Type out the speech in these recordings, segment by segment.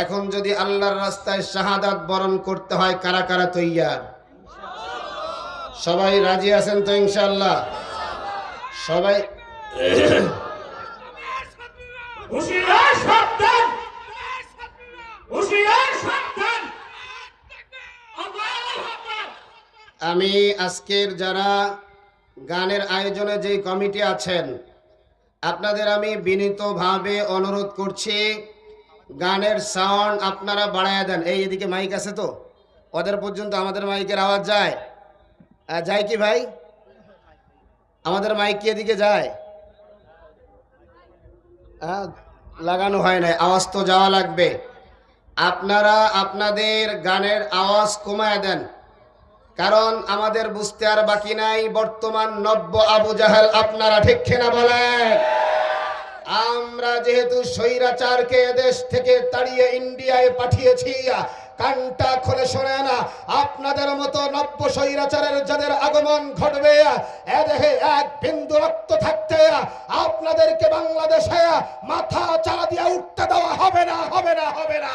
এখন যদি আল্লাহর রাস্তায় শাহাদাত বরণ করতে হয়, কারা কারা তৈয়ার? সবাই রাজি আছেন তো ইনশাআল্লাহ? সবাই আমি আজকের যারা গানের আয়োজনে যে কমিটি আছেন, আপনাদের আমি বিনীতভাবে অনুরোধ করছি, গানের সাউন্ড আপনারা বাড়ায় দেন। এদিকে মাইক আছে তো, ওদের পর্যন্ত আমাদের মাইকের আওয়াজ যায়? যায় কি ভাই? আমাদের মাইক কি এদিকে যায়? লাগানো হয় না, আওয়াজ তো যাওয়া লাগবে। আপনারা আপনাদের গানের আওয়াজ কমায় দেন, কারণ আমাদের বুঝতে আর বাকি নাই বর্তমান নব্য আবু জাহেল আপনারা, ঠিক কিনা বলেন? আমরা যেহেতু স্বৈরাচারকে দেশ থেকে তাড়িয়ে ইন্ডিয়ায় পাঠিয়েছি, কানটা খুলে শোনে না, আপনাদের মতো নব্য স্বৈরাচারের যাদের আগমন ঘটবে, এদেহে এক বিন্দু রক্ত থাকতে আপনাদেরকে বাংলাদেশে মাথা চারা দিয়ে উঠতে দেওয়া হবে না, হবে না, হবে না।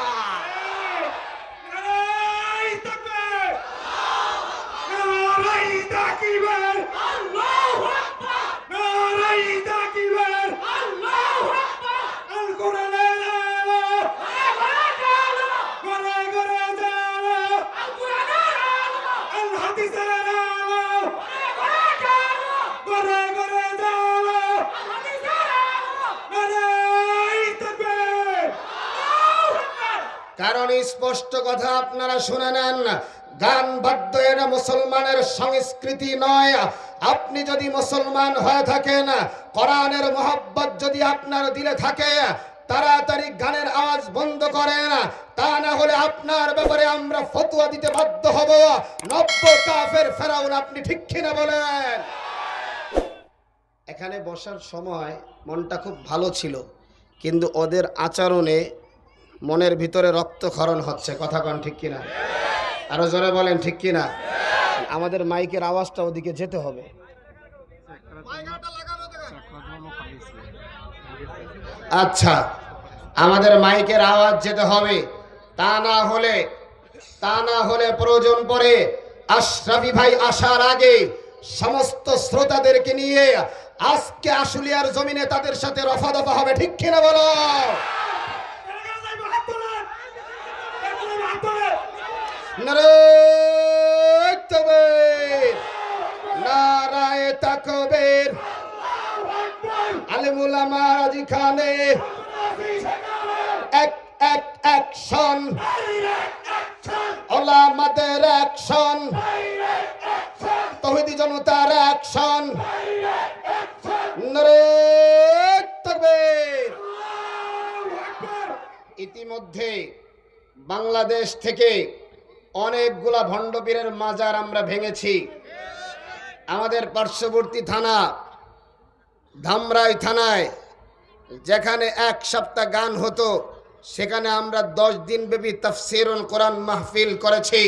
কারণ স্পষ্ট কথা আপনারা শুনে নেন, গান বাদ্য এটা মুসলমানের সংস্কৃতি নয়। আপনি যদি মুসলমান হয়ে থাকেন, কোরআনের মহব্বত যদি আপনার দিলে থাকে, তাড়াতাড়ি গানের আওয়াজ বন্ধ করেন, তা না হলে আপনার ব্যাপারে আমরা ফতোয়া দিতে বাধ্য হব। নব্য কাফের ফেরাউন আপনি, ঠিক কিনা বলেন? এখানে বসার সময় মনটা খুব ভালো ছিল, কিন্তু ওদের আচরণে মনের ভিতরে রক্তক্ষরণ হচ্ছে। কথা কন ঠিক কিনা? আরো জোরে বলেন ঠিক কিনা? আমাদের মাইকের আওয়াজটা ওদিকে যেতে হবে। আচ্ছা, আমাদের মাইকের আওয়াজ যেতে হবে, তা না হলে প্রয়োজন পড়ে আশরাফি ভাই আসার আগে সমস্ত শ্রোতাদেরকে নিয়ে আজকে আশুলিয়ার জমিনে তাদের সাথে রফা দফা হবে, ঠিক কিনা বলো? নারায়ে তাকবীর, নারায়ে তাকবীর। আলেম উলামা রাজি খানে এক এক অ্যাকশন, ওলামাদের অ্যাকশন, তৌহিদি জনতার অ্যাকশন। নারায়ে তাকবীর। ইতিমধ্যে বাংলাদেশ থেকে অনেকগুলা ভণ্ডপীরের মাজার আমরা ভেঙেছি। আমাদের পার্শ্ববর্তী থানা ধামরাই থানায় যেখানে এক সপ্তাহ গান হতো, সেখানে আমরা 10 দিন ব্যাপী তাফসীরুল কোরআন মাহফিল করেছি।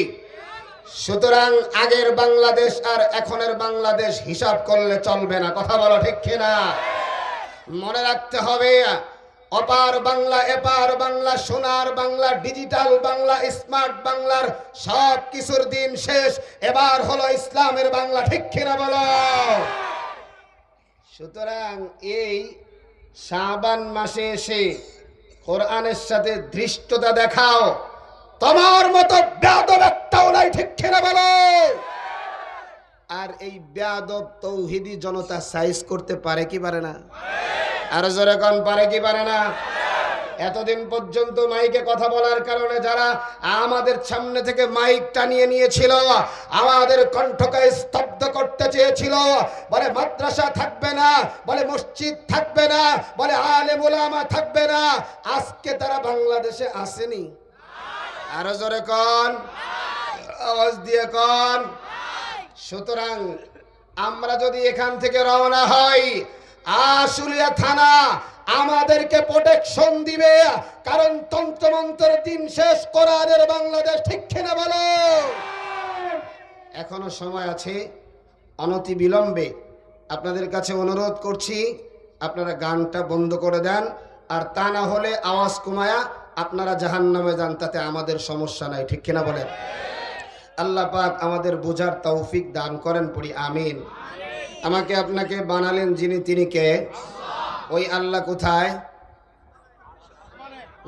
সুতরাং আগের বাংলাদেশ আর এখনের বাংলাদেশ হিসাব করলে চলবে না। কথা বলো ঠিক কিনা? মনে রাখতে হবে, অপার বাংলা, এপার বাংলা, সোনার বাংলা, ডিজিটাল বাংলা, স্মার্ট বাংলার সব কিছুর দিন শেষ, এবার হলো ইসলামের বাংলা, ঠিক কিনা বলো? সুতরাং এই শাবান মাসে এসে কোরআনের সাথে ধৃষ্টতা দেখাও, তোমার মতো বেয়াদব একটাও নাই, ঠিক কিনা বলো? আর এই বেয়াদব তৌহিদি জনতা সাইজ করতে পারে কি পারে না? আর জোরে কোন পারে কি পারে না? এতদিন পর্যন্ত মাইকে কথা বলার কারণে যারা আমাদের সামনে থেকে মাইক টানিয়ে নিয়েছিল, আমাদের কণ্ঠকে স্তব্ধ করতে চেয়েছিল, বলে মাদ্রাসা থাকবে না, বলে মসজিদ থাকবে না, বলে আলেম উলামা থাকবে না, আজকে তারা বাংলাদেশে আসেনি। আর জোরে কোন, আওয়াজ দিয়ে কোন। সুতরাং আমরা যদি এখান থেকে রওনা হই, আশুলিয়া থানা আমাদেরকে প্রোটেকশন দিবে, কারণ তন্ত্রমন্ত্রের দিন শেষ, কোরআনের বাংলাদেশ, ঠিক কিনা বলো? এখনো সময় আছে, অনতি বিলম্বে আপনাদের কাছে অনুরোধ করছি, আপনারা গানটা বন্ধ করে দেন, আর তা না হলে আওয়াজ কমায়া আপনারা জাহান্নামে যান, তাতে আমাদের সমস্যা নাই, ঠিক কিনা বলেন? আল্লাহ পাক আমাদের বোঝার তৌফিক দান করেন, পড়ি আমিন। আমাকে আপনাকে বানালেন যিনি, তিনি কে? ওই আল্লাহ কোথায়?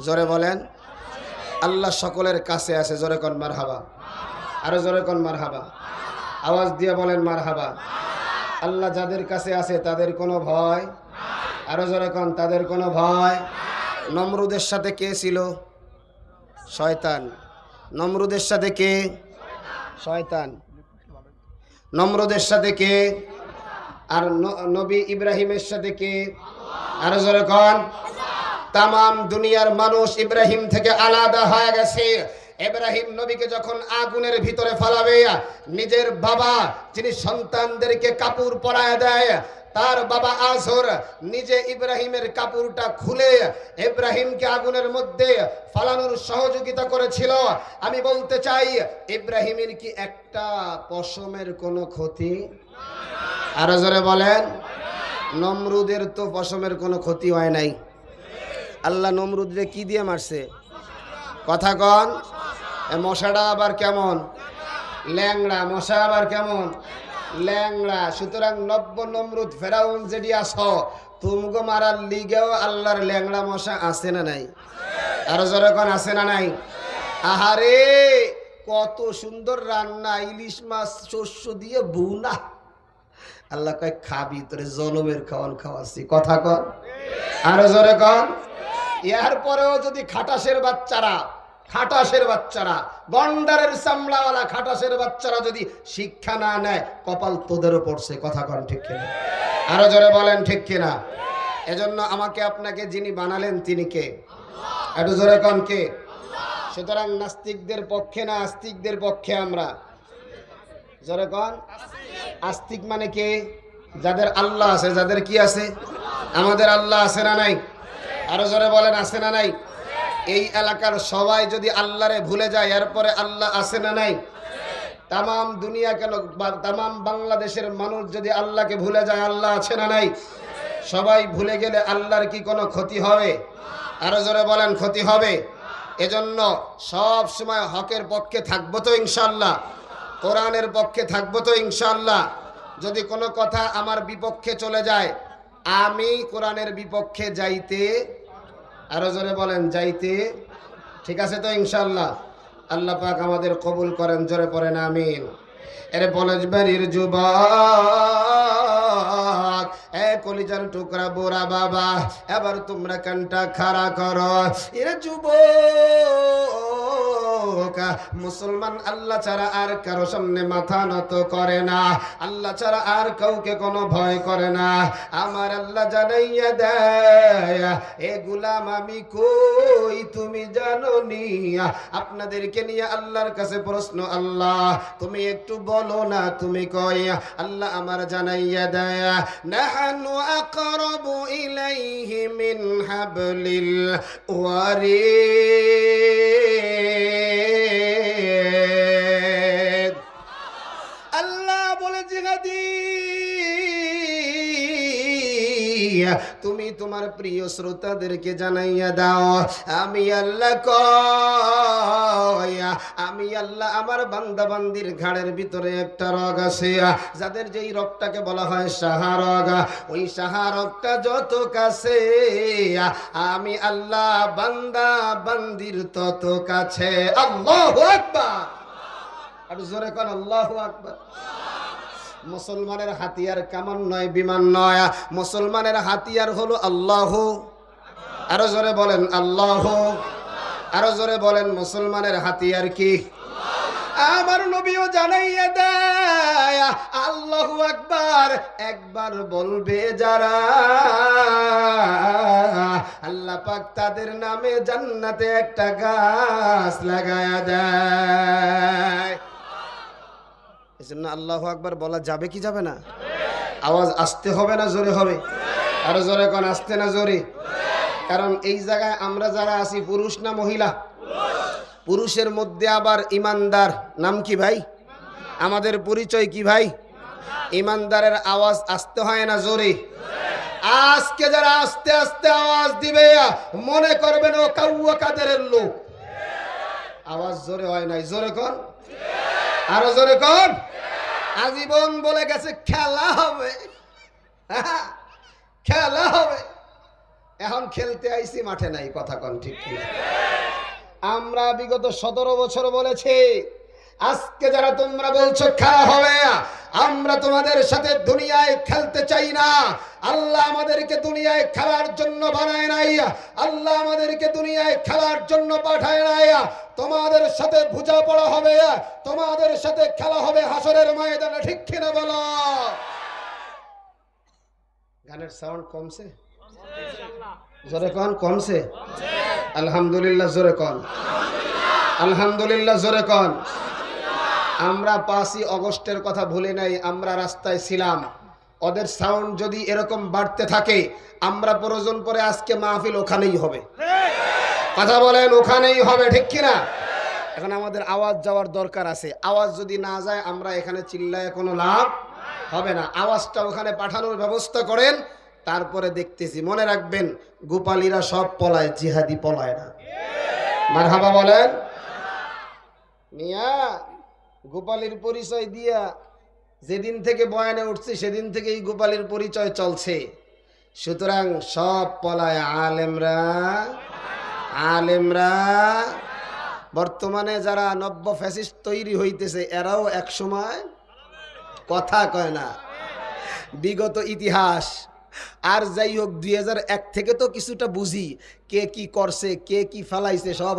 জোরে বলেন। আল্লাহ সকলের কাছে আছে, জোরে কোন মারহাবা, আরো জোরে কোন মারহাবা, আওয়াজ দিয়ে বলেন মারহাবা। আল্লাহ যাদের কাছে আছে তাদের কোনো ভয়, আরো জোরে কোন, তাদের কোনো ভয়। নমরুদের সাথে কে ছিল? শয়তান। নমরুদের সাথে কে? শয়তান। নমরুদের সাথে কে? আর নবী ইব্রাহিমের সাথে কে? আরো জোরে কোন। তামাম দুনিয়ার মানুষ ইব্রাহিম থেকে আলাদা হয়ে গেছে। ইব্রাহিম নবীকে যখন আগুনের ভিতরে ফেলাবে, নিজের বাবা যিনি সন্তানদেরকে কাপড় পরায় দেয়, তার বাবা আজর নিজে ইব্রাহিমের কাপড়টা খুলে ইব্রাহিমকে আগুনের মধ্যে ফালানোর সহযোগিতা করেছিল। আমি বলতে চাই, ইব্রাহিমের কি একটা পশমের কোনো ক্ষতি? আরো জোরে বলেন। নমরুদের তো পশমের কোনো ক্ষতি হয় নাই। আল্লাহ নমরুদরে কি দিয়ে মারছে? কথা কন। মশাটা আবার কেমন? ল্যাংড়া। মশা আবার কেমন? ল্যাংড়া। সুতরাং নব্য নমরুদ ফেরাউন যেটি আস, তুমগো মারার লিগেও আল্লাহর ল্যাংড়া মশা আছে না নাই? আরো জোরে কোন, আছে না নাই? আহারে কত সুন্দর রান্না, ইলিশ মাছ শস্য দিয়ে বুনা। আল্লাহ কয় খাবি, তোরে জনমের খাওয়ান খাওয়াচ্ছি। কথা কন, আরো জোরে কন। এরপরেও যদি খাটাসের বাচ্চারা গন্ডারের চামড়াওয়ালা খাটাসের বাচ্চারা যদি শিক্ষা না নেয়, কপাল তোদেরও পড়ছে। কথা কন ঠিক কিনা? আরো জোরে বলেন ঠিক কিনা? এজন্য আমাকে আপনাকে যিনি বানালেন তিনি কে? একটু জোরে কন, কে? সুতরাং নাস্তিকদের পক্ষে না, আস্তিকদের পক্ষে আমরা। জোরে কন। আস্তিক মানে কে? যাদের আল্লাহ আছে। যাদের কি আছে? আমাদের আল্লাহ আছে না নাই? আরো জোরে বলেন, আছে না নাই? এই এলাকার সবাই যদি আল্লাহরে ভুলে যায়, এরপরে আল্লাহ আছে না নাই? তামাম দুনিয়া কেন, তামাম বাংলাদেশের মানুষ যদি আল্লাহকে ভুলে যায়, আল্লাহ আছে না নাই? সবাই ভুলে গেলে আল্লাহর কি কোনো ক্ষতি হবে? আরো জোরে বলেন, ক্ষতি হবে। এজন্য সব সময় হকের পক্ষে থাকবো তো ইনশাআল্লাহ, কোরআনের পক্ষে থাকবো তো ইনশাআল্লাহ। যদি কোনো কথা আমার বিপক্ষে চলে যায়, আমি কোরআনের বিপক্ষে যাইতে, আরো জোরে বলেন, যাইতে, ঠিক আছে তো ইনশাআল্লাহ? আল্লাহ পাক আমাদের কবুল করেন, জোরে পড়েন আমিন। এর বলজ বাড়ির যুবক, এ কলিজার টুকরা বুড়া বাবা, এবার তোমরা কানটা খাড়া করো। এর যুবক, মুসলমান আল্লাহ ছাড়া আর কারো সামনে মাথা নত করে না, আল্লাহ ছাড়া আর কাউকে কোনো ভয় করে না। আমার আল্লাহ জানাইয়া দেয়, এ গোলাম আমি কই তুমি জানো নি? আপনাদেরকে নিয়ে আল্লাহর কাছে প্রশ্ন, আল্লাহ তুমি একটু বলো না, তুমি কই? আল্লাহ আমার জানাইয়া দেয়, নাহানু আকরাবু ইলাইহি মিন হাবলিল ওয়ারিদ। আল্লাহ বলে, জিহাদি তুমি তোমার প্রিয় শ্রোতাদেরকে জানাইয়া দাও, আমি আল্লাহ কই, আমি আল্লাহ আমার বান্দা বান্দির ঘাড়ের ভিতরে একটা রগ আছে, যাদের যেই রগটাকে বলা হয় সাহা রগ। ওই সাহা রগটা যত কাছে, আমি আল্লাহ বান্দা বান্দির তত কাছে। আল্লাহু আকবার। আর জোরে কোন আল্লাহু আকবার। মুসলমানের হাতিয়ার কামান নয়, বিমান নয়, মুসলমানের হাতিয়ার হলো আল্লাহ। আরো জোরে বলেন আল্লাহ। আরো জোরে বলেন, মুসলমানের হাতিয়ার কি? আমার নবীও জানাইয়া দেয়, আল্লাহু আকবার একবার বলবে যারা, আল্লাহ পাক তাদের নামে জান্নাতে একটা গাছ লাগায়া দেয়। এজন্য আল্লাহু আকবার বলা যাবে কি যাবে না? আওয়াজ আসতে হবে না জোরে হবে? আরো জোরে কোন, আসতে না জোরে? কারণ এই জায়গায় আমরা যারা আছি, পুরুষ না মহিলা? পুরুষের মধ্যে আবার ইমানদার। নাম কি ভাই? আমাদের পরিচয় কি ভাই? ইমানদারের আওয়াজ আসতে হয় না জোরে? আজকে যারা আস্তে আস্তে আওয়াজ দিবে মনে করবেন ও কাউয়া কাদেরের লোক। আওয়াজ জোরে হয় নাই, জোরে কোন, আরো জোরে কোন। আজীবন বলে গেছে খেলা হবে, খেলা হবে। এখন খেলতে আইছি, মাঠে নাই, কথা কোন ঠিক কি? আমরা বিগত 17 বছর বলেছি, আজকে যারা তোমরা বলছো খেলা হবে, আমরা তোমাদের সাথে দুনিয়ায় খেলতে চাই না। আল্লাহ আমাদেরকে দুনিয়ায় খেলার জন্য বানায় নাই, আল্লাহ আমাদেরকে দুনিয়ায় খেলার জন্য পাঠায় নাই। তোমাদের সাথে বোঝাপড়া হবে, তোমাদের সাথে খেলা হবে হাসরের ময়দানে, ঠিক কিনা বলো? গানের সাউন্ড কমছে, জোরে কোন, কমছে? আলহামদুলিল্লাহ জোরে কোন, আলহামদুলিল্লাহ জোরে কোন। আমরা 5ই আগস্টের কথা ভুলে নাই, আমরা রাস্তায় ছিলাম। ওদের সাউন্ড যদি এরকম বাড়তে থাকে, আমরা প্রয়োজন পরে আজকে মাহফিল ওখানেই হবে, কথা বলেন, ওখানেই হবে, ঠিক কিনা? এখন আমাদের আওয়াজ যাওয়ার দরকার আছে। আওয়াজ যদি না যায়, আমরা এখানে চিল্লায় কোনো লাভ হবে না। আওয়াজটা ওখানে পাঠানোর ব্যবস্থা করেন, তারপরে দেখতেছি। মনে রাখবেন, গোপালীরা সব পলায়, জিহাদি পলায় না। মারহাবা বলেন। মিয়া গোপালীর পরিচয় দিয়া যেদিন থেকে বয়ানে উঠছে, সেদিন থেকেই গোপালীর পরিচয় চলছে। সুতরাং সব পলায় আলেমরা, আলেমরা। বর্তমানে যারা নব্য ফ্যাসিস্ট তৈরি হইতেছে, এরাও এক সময় কথা কয় না। বিগত ইতিহাস আর যাই হোক, 2001 থেকে তো কিছুটা বুঝি, কে কি করছে, কে কি ফেলাইছে, সব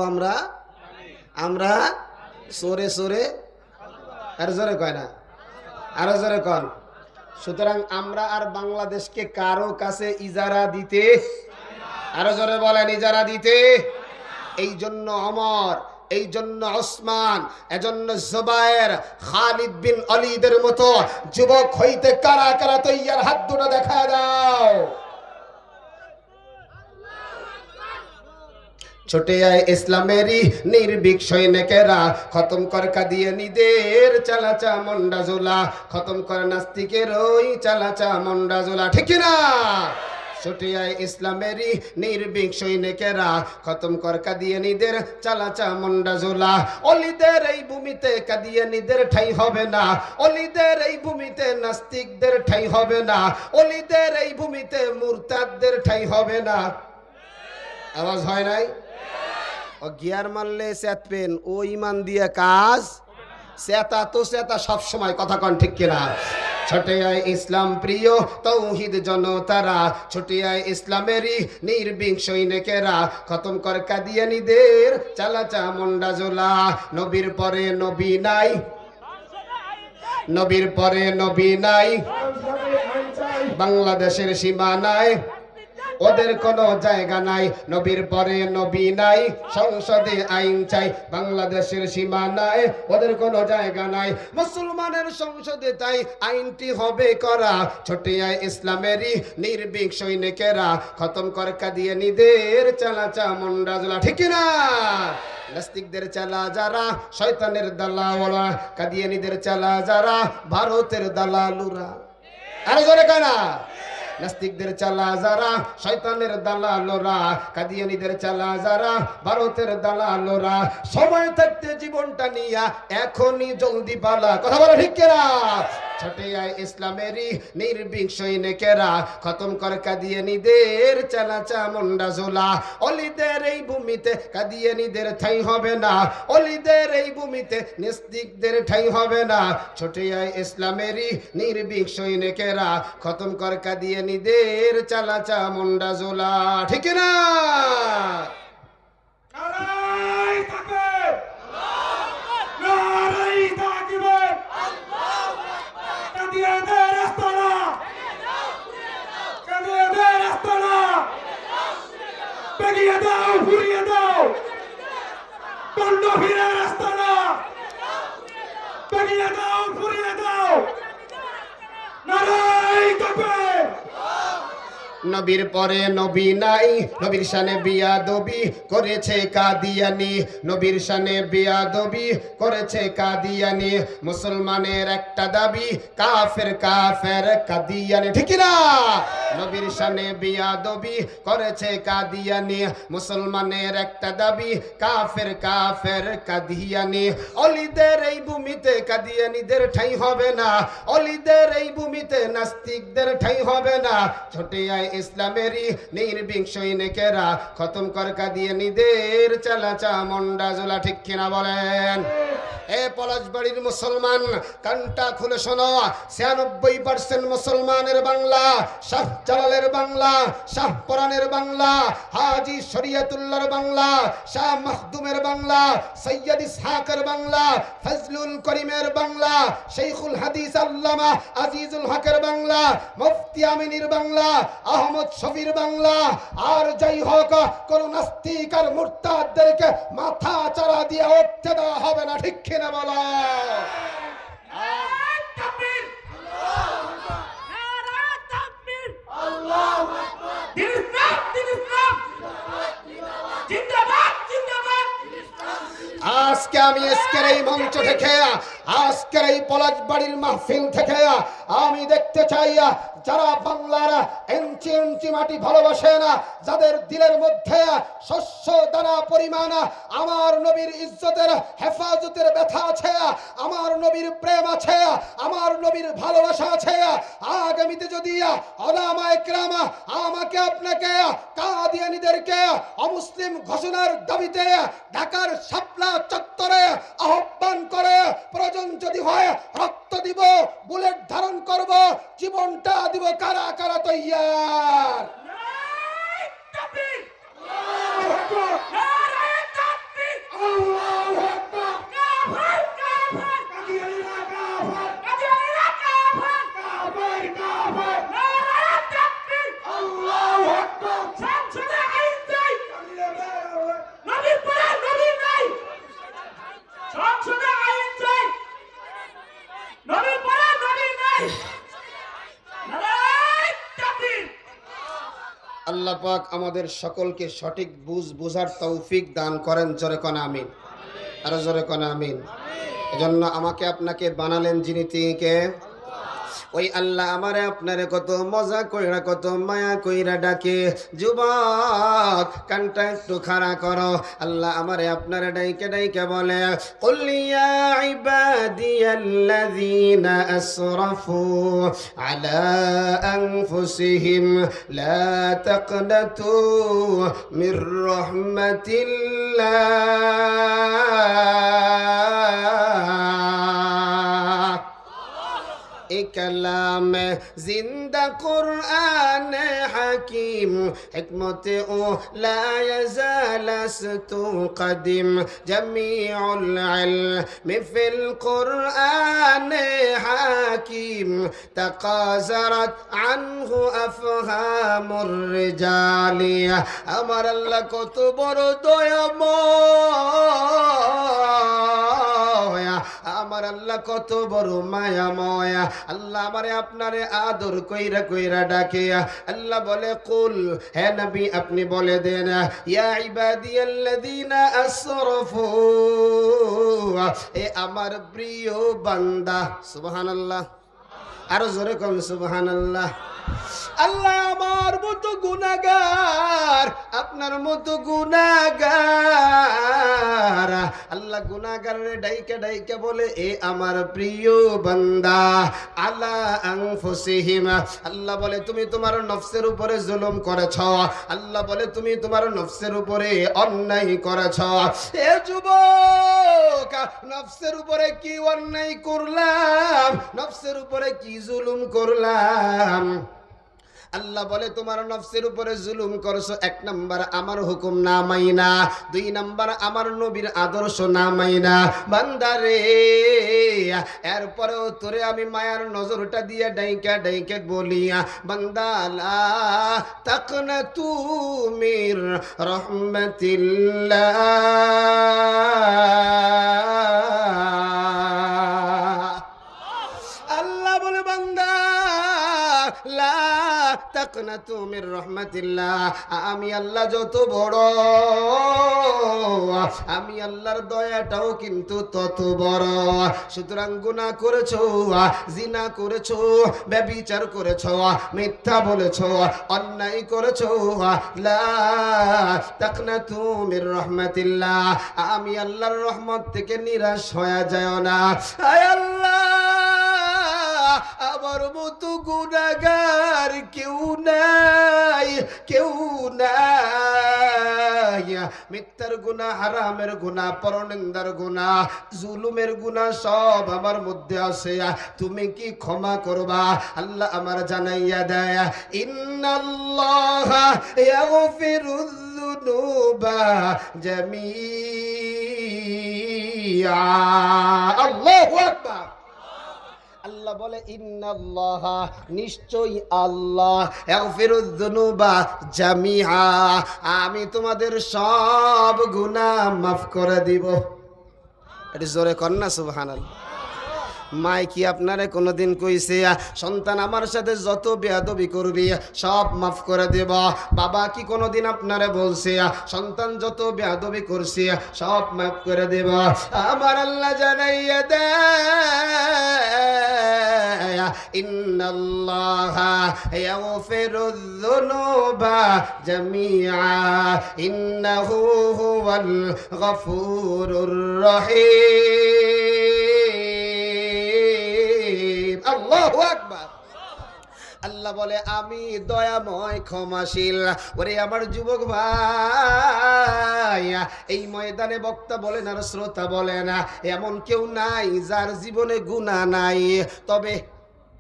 আমরা সরে সরে, আর জোরে কয় না, আরো জোরে কন। সুতরাং আমরা আর বাংলাদেশকে কারো কাছে ইজারা দিতে, আরো জোরে বলেন, ইজারা দিতে। এই জন্য ওমর, এই জন্য ওসমান, এজন্য জুবায়ের, খালিদ বিন ওয়ালিদের মতো যুবক হইতে কারা কারা তৈয়ার, হাত দুটো দেখা দাও। ছুটে আয় ইসলামেরই নির্ভীক সৈনিকেরা, খতম কর কাদিয়ানীদের চালাচা মন্ডাজোলা, খতম কর নাস্তিকের ওই চালাচা মন্ডাজোলা, ঠিক না? ছুটে আয় ইসলামেরই নির্ভীক সৈনিকেরা, খতম কর কাদিয়ানীদের চালাচা মন্ডাজোলা। অলিদের এই ভূমিতে কাদিয়ানীদের ঠাই হবে না, অলিদের এই ভূমিতে নাস্তিকদের ঠাই হবে না, অলিদের এই ভূমিতে মুরতাদদের ঠাই হবে না। আওয়াজ হয় নাই? ও গিয়ার মারলে চেতবেন, ও ইমান দিয়ে কাজ, চেতা তো চেতা সবসময়, কথা কন ঠিক কিনা? ছুটে আয় ইসলাম প্রিয় তৌহিদ জনতারা, ছুটে আয় ইসলামেরই নির্ভীক সৈনিকেরা, খতম কর কাদিয়ানীদের চালাচা মন্ডাজোলা। নবীর পরে নবী নাই, নবীর পরে নবী নাই, বাংলাদেশের সীমানায় ওদের কোনো জায়গা নাই। নবীর পরে নবী নাই, সংসদে আইন চাই, বাংলাদেশের সীমানায় ওদের কোনো জায়গা নাই। মুসলমানের সংসদে তাই আইনটি হবে করা। ছুটে আয় ইসলামেরই নির্ভীক সৈনিকেরা, খতম কর কাদিয়ানীদের চালাচা মন্ডাজোলা, ঠিক না? নাস্তিকদের চালা যারা, শয়তানের দালাওয়ালা, কাদিয়ানীদের চালা যারা, ভারতের দালালুরা। আরে জোরে কানা। নাস্তিকদের চালা যারা, শয়তানের দালালোরা, কাদিয়ানীদের চালা যারা, ভারতের দালালোরা। সময় থাকতে জীবনটা নিয়া এখনই জলদি পালা, কথা বলো ঠিক কিনা? ছুটে আয় ইসলামেরই নির্ভীক সৈনিকেরা, খতম কর কাদিয়ানীদের চালাচা মন্ডাজোলা। অলিদের এই ভূমিতে কাদিয়ানীদের ঠাই হবে না, অলিদের এই ভূমিতে নাস্তিকদের ঠাই হবে না। ছুটে আয় ইসলামেরই নির্ভীক সৈনিকেরা, খতম কর কাদিয়ানীদের চালাচা মন্ডাজোলা, ঠিক না? বেরিয়ে দাও, ঘুরিয়ে দাও, বন্ধ ফিরে রাস্তা না, বেরিয়ে দাও, ঘুরিয়ে দাও। নারায়ে তাকবীর, নবীর পরে নবী নাই, নবীর শানে বিয়াদবি করেছে কাদিয়ানি, নবীর শানে বিয়াদবি করেছে কাদিয়ানি। মুসলমানের একটা দাবি, কাফের কাফের কাদিয়ানি, ঠিক না? নবীর শানে বিয়াদবি করেছে কাদিয়ানি, মুসলমানের একটা দাবি, কাফের কাফের কাদিয়ানি। অলিদের এই ভূমিতে কাদিয়ানিদের ঠাঁই হবে না, অলিদের এই ভূমিতে নাস্তিকদের ঠাঁই হবে না। ছোটে আয় ইসলামেরই নির্ভীক সৈনিকেরা, খতম কর কাদিয়ানিদের চালাচা মন্ডা জোলা, ঠিক কিনা বলেন? এ পলাশবাড়ির মুসলমান, কানটা খুলে শোনো, 96% মুসলমানের বাংলা, শাহ জালালের বাংলা, শাহ পরানের বাংলা, হাজী শরিয়তুল্লাহর বাংলা, শাহ মাখদুমের বাংলা, সৈয়দ ইসহাকের বাংলা, ফজলুল করিমের বাংলা, শেখুল হাদিস আল্লামা আজিজুল হকের বাংলা, মুফতি আমিনীর বাংলা, আহমদ শফির বাংলা। আর যাই হোক, কোন নাস্তিক আর মুরতাদদেরকে মাথা চারা দিয়ে উঠতে দেওয়া হবে না, ঠিক কিনা বলো? আজকে আমি আজকের এই মঞ্চ থেকে, আজকের এই পলাশবাড়ির মাহফিল থেকে আমি দেখতে চাই, যারা বাংলার ইঞ্চি ইঞ্চি মাটি ভালোবাসে না, যাদের দিলের মধ্যে শস্য দানা পরিমাণ আমার নবীর ইজ্জতের হেফাজতের ব্যথা আছে, আমার নবীর প্রেম আছে, আমার নবীর ভালোবাসা আছে, আগামীতে যদি ওলামায়ে কেরাম আমাকে আপনাকে কাদিয়ানীদেরকে অমুসলিম ঘোষণার দাবিতে ঢাকার শাপলা চত্বরে আহ্বান করে, প্রয়োজন যদি হয় রক্ত দিব, বুলেট ধারণ করব, জীবনটা দিব, কারা কারা তৈয়ার? আল্লাহ পাক আমাদের সকলকে সঠিক বুঝার তৌফিক দান করেন। জোরে কোন আমিন, আরো জোরে কোন আমিন। এজন্য আমাকে আপনাকে বানালেন যিনি, তিনি কে? ওই আল্লাহ আমারে আপনারে কত মজা কইরা, কত মায়া কইরা ডাকে। যুবক, কানটা একটু খাড়া করো। আল্লাহ আমারে আপনারে ডাইকে ডাইকে বলে, কুল ইয়া ইবাদিয়াল্লাযীনা আসরাফু আলা আনফুসিহিম লা তাকনাতু মির রাহমাতিল্লাহ। कलाम जिंदा कुरान हकीम हिकमत ओ ला यज़ालस्तु कदीम जमीउल इल्म फिल कुरान हकीम तकाज़रत अनहु अफहामुर रिजालिया। আমার আল্লাহ কত বড় দয়াময়, আমার আল্লাহ কত বড় মায়াময়। আল্লাহ আমারে আপনারে আদর কইরা কইরা ডাকে। আল্লাহ বলে, কুল, হে নবী আপনি বলে দেন, ইয়া ইবাদিয়াল্লাযীনা আসরাফু, এ আমার প্রিয় বান্দা। সুবহানাল্লাহ, আরো জোরে কোন সুবহানাল্লাহ। আল্লাহ আমার মতো গুনাহগার, আপনার মতো গুনাহগার। আল্লাহ গুনাহগারের ডাইকে ডাইকে বলে, এ আমার প্রিয় বান্দা। আলা আনফুসিহিম, আল্লাহ বলে তুমি তোমার নফসের উপরে জুলুম করেছ। আল্লাহ বলে তুমি তোমার নফসের উপরে অন্যায় করেছ। এ যুবক, নফসের উপরে কি অন্যায় করলাম? নফসের উপরে কি জুলুম করলাম? আল্লাহ বলে তোমার নফসের উপরে জুলুম করছো। 1 নাম্বার আমার হুকুম না মাইনা, 2 নাম্বার আমার নবীর আদর্শ না মাইনা। বান্দারে, এরপরেও তোরে আমি মায়ার নজরটা দিয়ে ডাইকা ডাইকে বলি, বান্দা লা তাকনাতু মির রাহমাতিল্লাহ। আল্লাহ বলে, বান্দা লা তাকনাতু মির রাহমাতিল্লাহ, আমি আল্লাহ যত বড়, আমি আল্লাহর দয়াটাও কিন্তু তত বড়। সুতরাং গুনাহ করেছো, জিনা করেছো, ব্যভিচার করেছো, মিথ্যা বলেছো, অন্যায় করেছো, লা তাকনাতু মির রাহমাতিল্লাহ, আমি আল্লাহর রহমত থেকে নিরাশ হয়ে যায় না। আয় আল্লাহ, আমার মতো গুনাহগার কেউ নাই, কেউ নাই। মিথ্যার গুনাহ, হারামের গুনাহ, পরনিন্দার গুনাহ, জুলুমের গুনাহ সব আমার মধ্যে আছে। তুমি কি ক্ষমা করবা? আল্লাহ আমার জানাইয়া দেয়, ইন্নাল্লাহা ইয়াগফিরুয যুনুবা জামিআ। আল্লাহু আকবার। আল্লাহ বলে, ইন্নাল্লাহা, নিশ্চয়ই আল্লাহ, ইয়াগফিরুয যুনুবা জামিআ, আমি তোমাদের সব গুনাহ মাফ করে দিব। এটা জোরে কর না সুবহানাল্লাহ। মাই কি আপনারে কোনোদিন কইছে সন্তান আমার সাথে যত বেয়াদবি করবি সব মাফ করে দেব? বাবা কি কোনোদিন আপনারে বলছে সন্তান যত বেয়াদবি করছে সব মাফ করে দেব? আমার আল্লাহ জানাইয়া দেয়, ইন্নাল্লাহা ইয়াগফিরুয যুনুবা জামিআ ইন্নাহু হুয়াল গফুরুর রহিম। আল্লাহু আকবার। আল্লাহ বলে, আমি দয়াময়, ক্ষমাশীল। ওরে আমার যুবক ভাই, এই ময়দানে বক্তা বলেন আর শ্রোতা বলেন, এমন কেউ নাই যার জীবনে গুনাহ নাই। তবে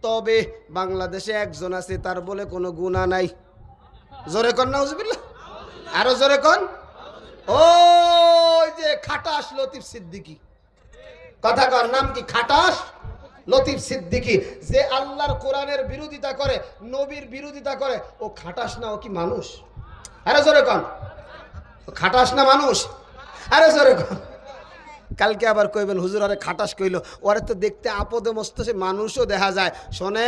তবে বাংলাদেশে একজন আছে, তার বলে কোনো গুনাহ নাই। জোরে কর নাউজুবিল্লাহ, আরো জোরে কর। ওই যে খাটাস লতিফ সিদ্দিকী, কথা কর, নাম কি? খাটাস লতিফ সিদ্দিকী, যে আল্লাহর কোরআনের বিরোধিতা করে, নবীর বিরোধিতা করে। ও খাটাস না, ও কি মানুষ? আরে জোরে কর, খাটাস না মানুষ? আরে জোরে কর। কালকে আবার কইবেন হুজুর আরে খাটাস কইলো, ওরে তো দেখতে আপদে মস্ত, সে মানুষও দেখা যায়। শোনে